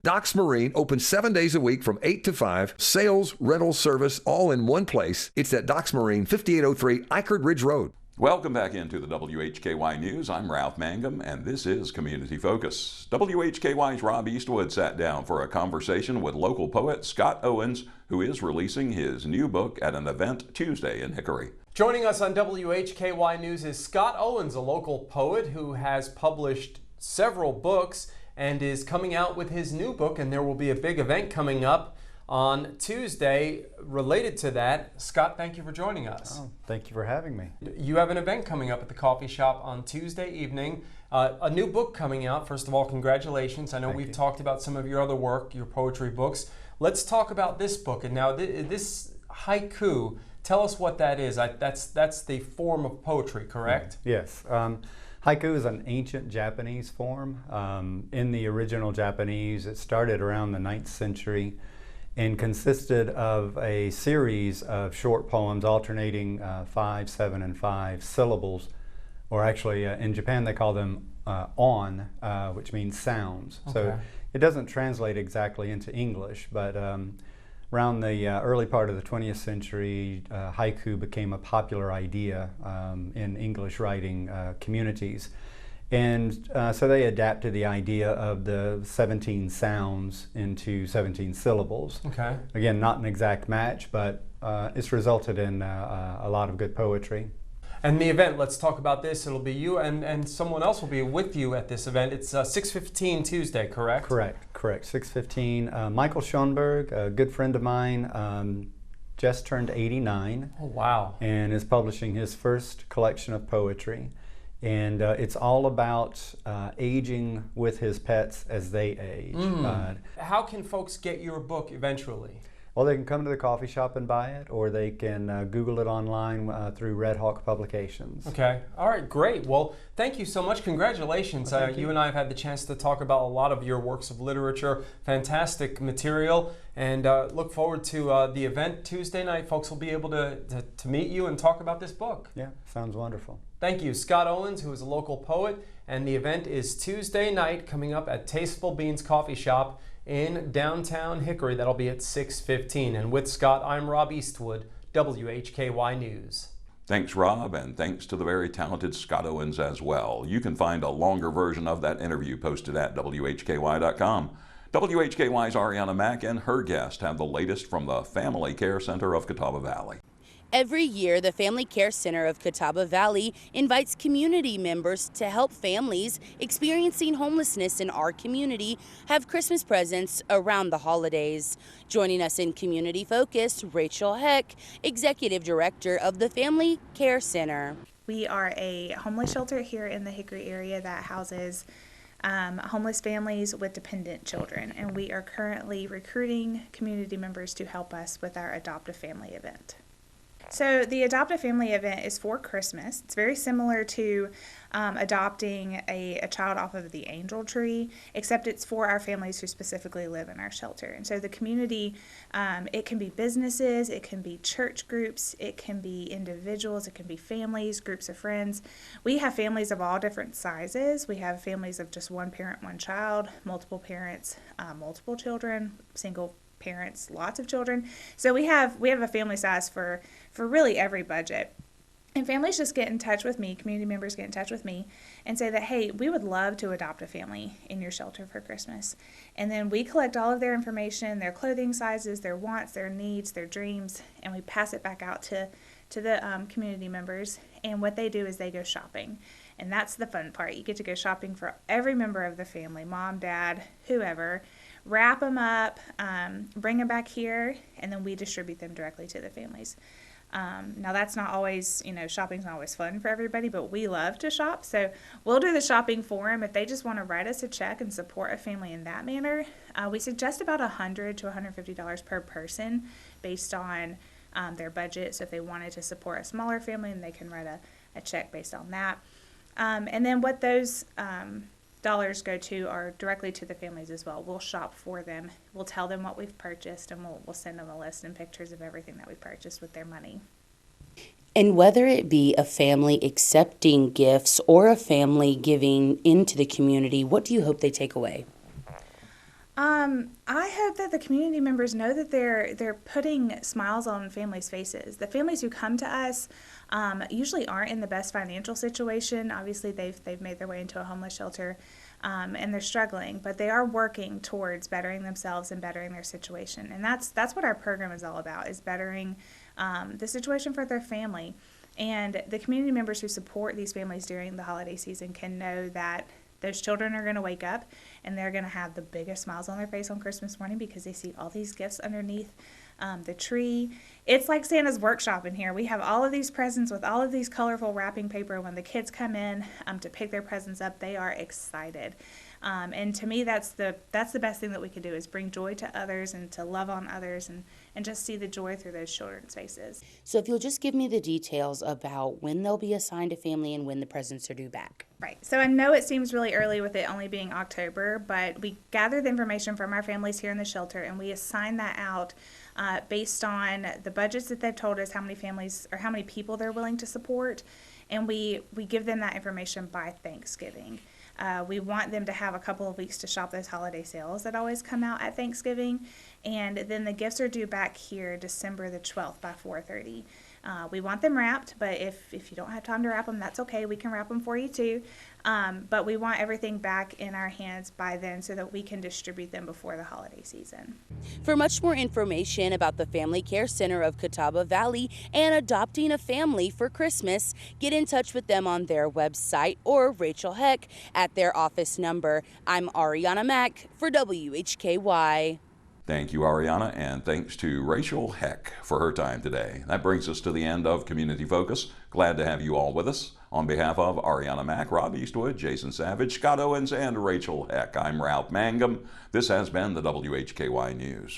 Docks Marine opens 7 days a week from 8 to 5. Sales, rental, service, all in one place. It's at Docks Marine, 5803 Eichard Ridge Road. Welcome back into the WHKY News. I'm Ralph Mangum, and this is Community Focus. WHKY's Rob Eastwood sat down for a conversation with local poet Scott Owens, who is releasing his new book at an event Tuesday in Hickory. Joining us on WHKY News is Scott Owens, a local poet who has published several books and is coming out with his new book, and there will be a big event coming up on Tuesday related to that. Scott, thank you for joining us. Oh, thank you for having me. You have an event coming up at the coffee shop on Tuesday evening. A new book coming out. First of all, congratulations. I know we've talked about some of your other work, your poetry books. Let's talk about this book. And now this haiku, tell us what that is. That's the form of poetry, correct? Yes. Haiku is an ancient Japanese form. In the original Japanese, it started around the 9th century and consisted of a series of short poems alternating 5, 7, and 5 syllables, or actually in Japan they call them on, which means sounds. Okay. So it doesn't translate exactly into English, but around the early part of the 20th century, haiku became a popular idea in English writing communities. And so they adapted the idea of the 17 sounds into 17 syllables. Okay. Again, not an exact match, but it's resulted in a lot of good poetry. And the event, let's talk about this. It'll be you and someone else will be with you at this event. It's 6:15 Tuesday, correct? Correct. 6:15. Michael Schoenberg, a good friend of mine, just turned 89. Oh, wow. And is publishing his first collection of poetry. And it's all about aging with his pets as they age. How can folks get your book eventually? Well, they can come to the coffee shop and buy it, or they can Google it online through Red Hawk Publications. Okay. All right, great. Well, thank you so much. Congratulations. Well, you and I have had the chance to talk about a lot of your works of literature. Fantastic material. And look forward to the event Tuesday night. Folks will be able to meet you and talk about this book. Yeah, sounds wonderful. Thank you. Scott Owens, who is a local poet. And the event is Tuesday night coming up at Tasteful Beans Coffee Shop in downtown Hickory. That'll be at 6:15. And with Scott, I'm Rob Eastwood, WHKY News. Thanks, Rob, and thanks to the very talented Scott Owens as well. You can find a longer version of that interview posted at WHKY.com. WHKY's Arianna Mack and her guest have the latest from the Family Care Center of Catawba Valley. Every year, the Family Care Center of Catawba Valley invites community members to help families experiencing homelessness in our community have Christmas presents around the holidays. Joining us in Community Focus, Rachel Heck, Executive Director of the Family Care Center. We are a homeless shelter here in the Hickory area that houses homeless families with dependent children, and we are currently recruiting community members to help us with our Adopt a Family event. So the Adopt a Family event is for Christmas. It's very similar to adopting a child off of the angel tree, except it's for our families who specifically live in our shelter. And so the community, it can be businesses, it can be church groups, it can be individuals, it can be families, groups of friends. We have families of all different sizes. We have families of just one parent, one child, multiple parents, multiple children, single parents, lots of children. So we have a family size for really every budget. And families just get in touch with me, community members get in touch with me and say that, hey, we would love to adopt a family in your shelter for Christmas. And then we collect all of their information, their clothing sizes, their wants, their needs, their dreams, and we pass it back out to the community members. And what they do is they go shopping. And that's the fun part. You get to go shopping for every member of the family, mom, dad, whoever, wrap them up, bring them back here, and then we distribute them directly to the families. Now that's not always, shopping's not always fun for everybody, but we love to shop, so we'll do the shopping for them. If they just want to write us a check and support a family in that manner, we suggest about $100 to $150 per person based on their budget. So if they wanted to support a smaller family, then they can write a check based on that. And then what those dollars go to are directly to the families as well. We'll shop for them. We'll tell them what we've purchased, and we'll send them a list and pictures of everything that we purchased with their money. And whether it be a family accepting gifts or a family giving into the community, what do you hope they take away? I hope that the community members know that they're putting smiles on families' faces. The families who come to us usually aren't in the best financial situation. Obviously, they've made their way into a homeless shelter, and they're struggling, but they are working towards bettering themselves and bettering their situation. And that's what our program is all about: is bettering the situation for their family. And the community members who support these families during the holiday season can know that those children are going to wake up and they're going to have the biggest smiles on their face on Christmas morning because they see all these gifts underneath the tree. It's like Santa's workshop in here. We have all of these presents with all of these colorful wrapping paper. When the kids come in to pick their presents up, they are excited. And to me, that's the best thing that we could do, is bring joy to others and to love on others and just see the joy through those children's faces. So if you'll just give me the details about when they'll be assigned a family and when the presents are due back. Right. So I know it seems really early with it only being October, but we gather the information from our families here in the shelter and we assign that out based on the budgets that they've told us, how many families or how many people they're willing to support, and we give them that information by Thanksgiving. We want them to have a couple of weeks to shop those holiday sales that always come out at Thanksgiving, and then the gifts are due back here December the 12th by 4:30. We want them wrapped, but if you don't have time to wrap them, that's okay. We can wrap them for you too. But we want everything back in our hands by then so that we can distribute them before the holiday season. For much more information about the Family Care Center of Catawba Valley and adopting a family for Christmas, get in touch with them on their website or Rachel Heck at their office number. I'm Arianna Mack for WHKY. Thank you, Arianna, and thanks to Rachel Heck for her time today. That brings us to the end of Community Focus. Glad to have you all with us. On behalf of Arianna Mack, Rob Eastwood, Jason Savage, Scott Owens, and Rachel Heck, I'm Ralph Mangum. This has been the WHKY News.